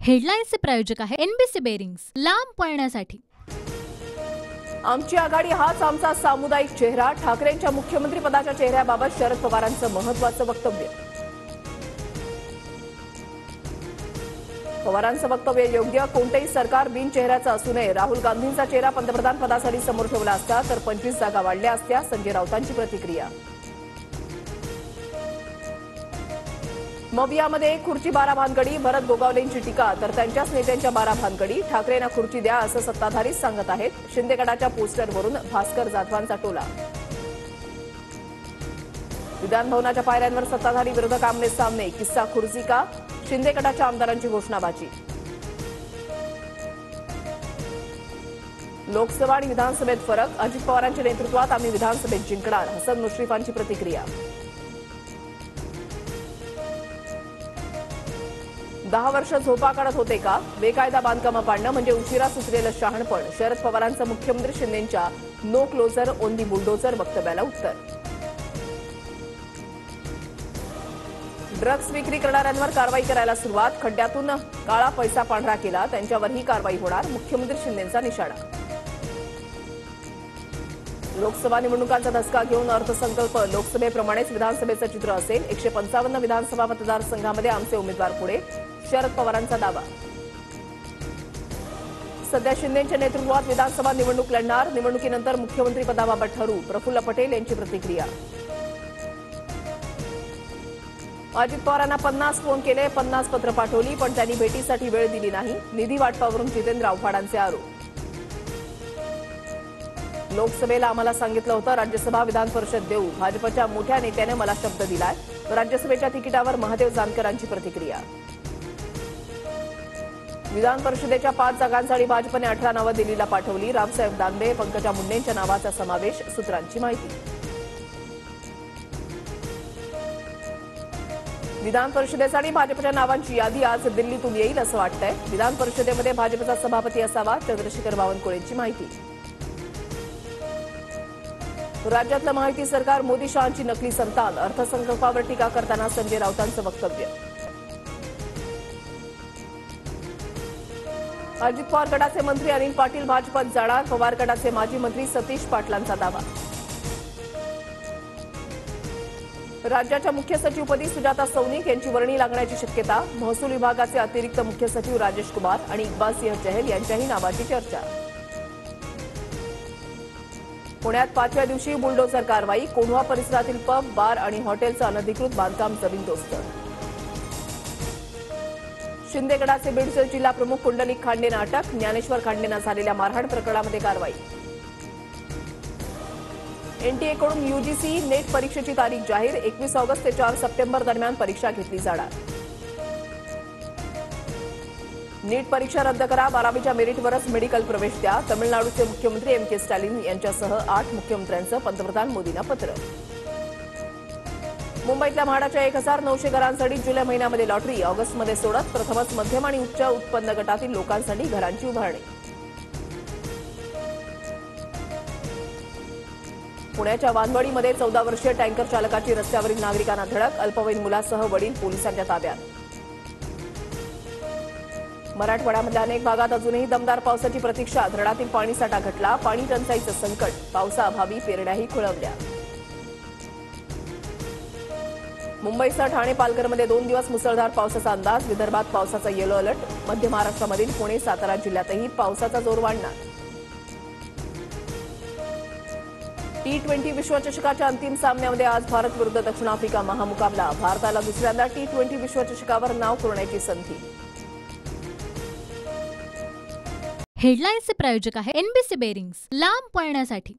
हेडलाईन्सचे प्रायोजक आहे NBC bearings, लांब पळण्यासाठी। आमची आघाडी हाच आमचा सामुदायिक चेहरा। ठाकरेंच्या मुख्यमंत्री पदाच्या चेहऱ्याबाबत शरद पवारांचं महत्त्वाचं वक्तव्य। पवारांचं वक्तव्य योग्य। कोणतेही सरकार बिनचेहऱ्याचं असू नये। राहुल गांधींचा चेहरा पंतप्रधान पदासाठी समोर ठेवला असता तर 25 जागा वाढल्या असत्या। संजय राऊतांची प्रतिक्रिया। मवियामध्ये खुर्ची 12 भानगडी। भरत गोगावलेंची टीका तर त्यांच्याच नेत्यांच्या 12 भानगडी। ठाकरेंना खुर्ची द्या असं सत्ताधारीच सांगत आहेत। शिंदे गटाच्या पोस्टरवरून भास्कर जाधवांचा टोला। विधान भवनाच्या पायऱ्यांवर सत्ताधारी विरोधक आमने सामने। किस्सा खुर्ची का? शिंदे गटाच्या आमदारांची घोषणाबाजी। लोकसभा आणि विधानसभेत फरक। अजित पवारांच्या नेतृत्वात आम्ही विधानसभेत जिंकणार। हसन मुश्रीफांची प्रतिक्रिया। 10 वर्ष झोपा काढत होते का? बेकायदा बांधकामं पाडणं म्हणजे उशिरा सुचलेलं शहाणपण। शरद पवारांचं मुख्यमंत्री शिंदेंच्या no closure on the bulldozer वक्तव्याला उत्तर। ड्रग्ज विक्री करणाऱ्यांवर कारवाई करायला सुरुवात। खड्ड्यातून काळा पैसा पांढरा केला त्यांच्यावरही कारवाई होणार। मुख्यमंत्री शिंदेंचा निशाणा। लोकसभा निवडणुकांचा धसका घेऊन अर्थसंकल्प लोकसभेप्रमाणेच विधानसभेचं चित्र असेल। 155 विधानसभा मतदारसंघामध्ये आमचे उमेदवार पुढे। शरद पवारांचा दावा। सध्या शिंदेंच्या नेतृत्वात विधानसभा निवडणूक लढणार। निवडणुकीनंतर मुख्यमंत्रीपदाबाबत ठरू। प्रफुल्ल पटेल यांची प्रतिक्रिया। अजित पवारांना 50 फोन केले, 50 पत्र पाठवली, पण त्यांनी भेटीसाठी वेळ दिली नाही। निधी वाटपावरून जितेंद्र आव्हाडांचे आरोप। लोकसभेला आम्हाला सांगितलं होतं राज्यसभा विधान परिषद देऊ। भाजपच्या मोठ्या नेत्याने मला शब्द दिलाय। राज्यसभेच्या तिकिटावर महादेव जानकरांची प्रतिक्रिया। विधान परिषदेच्या 5 जागांसाठी भाजपने 18 नावं दिल्लीला पाठवली। रावसाहेब दानवे, पंकजा मुंडेंच्या नावाचा समावेश। सूत्रांची माहिती। विधान परिषदेसाठी भाजपच्या नावांची यादी आज दिल्लीतून येईल असं वाटतंय। विधान परिषदेमध्ये भाजपचा सभापती असावा। चंद्रशेखर बावनकुळेंची माहिती। राज्यातलं माहिती सरकार मोदी शहांची नकली संतान। अर्थसंकल्पावर टीका करताना संजय राऊतांचं वक्तव्य। अजित पवार गटाचे मंत्री अनिल पाटील भाजपात जाणार। पवार गटाचे माजी मंत्री सतीश पाटलांचा दावा। राज्याच्या मुख्य सचिवपदी सुजाता सौनिक यांची वर्णी लागण्याची शक्यता। महसूल विभागाचे अतिरिक्त मुख्य सचिव राजेश कुमार आणि इक्बाल सिंह चहल यांच्याही नावाची चर्चा। पुण्यात 5व्या दिवशी बुलडोझर कारवाई। कोंढवा परिसरातील पब, बार आणि हॉटेलचं अनधिकृत बांधकाम जमीनदोस्त। शिंदे गटाचे बीडचे जिल्हा प्रमुख कुंडलिक खांडेंना अटक। ज्ञानेश्वर खांडेंना झालेल्या मारहाण प्रकरणामध्ये कारवाई। एनटीएकडून यूजीसी नेट परीक्षेची तारीख जाहीर। 21 ऑगस्ट ते 4 सप्टेंबर दरम्यान परीक्षा घेतली जाणार। नीट परीक्षा रद्द करा। 12वीच्या मेरिटवरच मेडिकल प्रवेश द्या। तमिळनाडूचे मुख्यमंत्री एम.के. स्टॅलिन यांच्यासह 8 मुख्यमंत्र्यांचं पंतप्रधान मोदींना पत्र। मुंबईतल्या म्हाडाच्या 1900 घरांसाठी जुलै महिन्यामध्ये लॉटरी। ऑगस्टमध्ये सोडत प्रथमच मध्यम आणि उच्च उत्पन्न गटातील लोकांसाठी घरांची उभारणी। पुण्याच्या वानवडीमध्ये 14 वर्षीय टँकर चालकाची रस्त्यावरील नागरिकांना धडक। अल्पवयीन मुलासह वडील पोलिसांच्या ताब्यात। मराठवाड्यामधल्या अनेक भागात अजूनही दमदार पावसाची प्रतीक्षा। धरणातील पाणीसाठा घटला। पाणी टंचाईचं संकट। पावसाअभावी पेरण्याही खुळवल्या। मुंबईसह ठाणे पालघरमध्ये 2 दिवस मुसळधार पावसाचा अंदाज। विदर्भात पावसाचा येलो अलर्ट। मध्य महाराष्ट्रामधील पुणे, सातारा जिल्ह्यातही पावसाचा जोर वाढणार। T20 विश्वचषकाच्या अंतिम सामन्यामध्ये आज भारत विरुद्ध दक्षिण आफ्रिका महामुकाबला। भारताला दुसऱ्यांदा T20 विश्वचषकावर नाव कोरण्याची संधी। हेडलाईन्सचे प्रायोजक आहे एनबीसी बेरिंग्स, लांब पळण्यासाठी।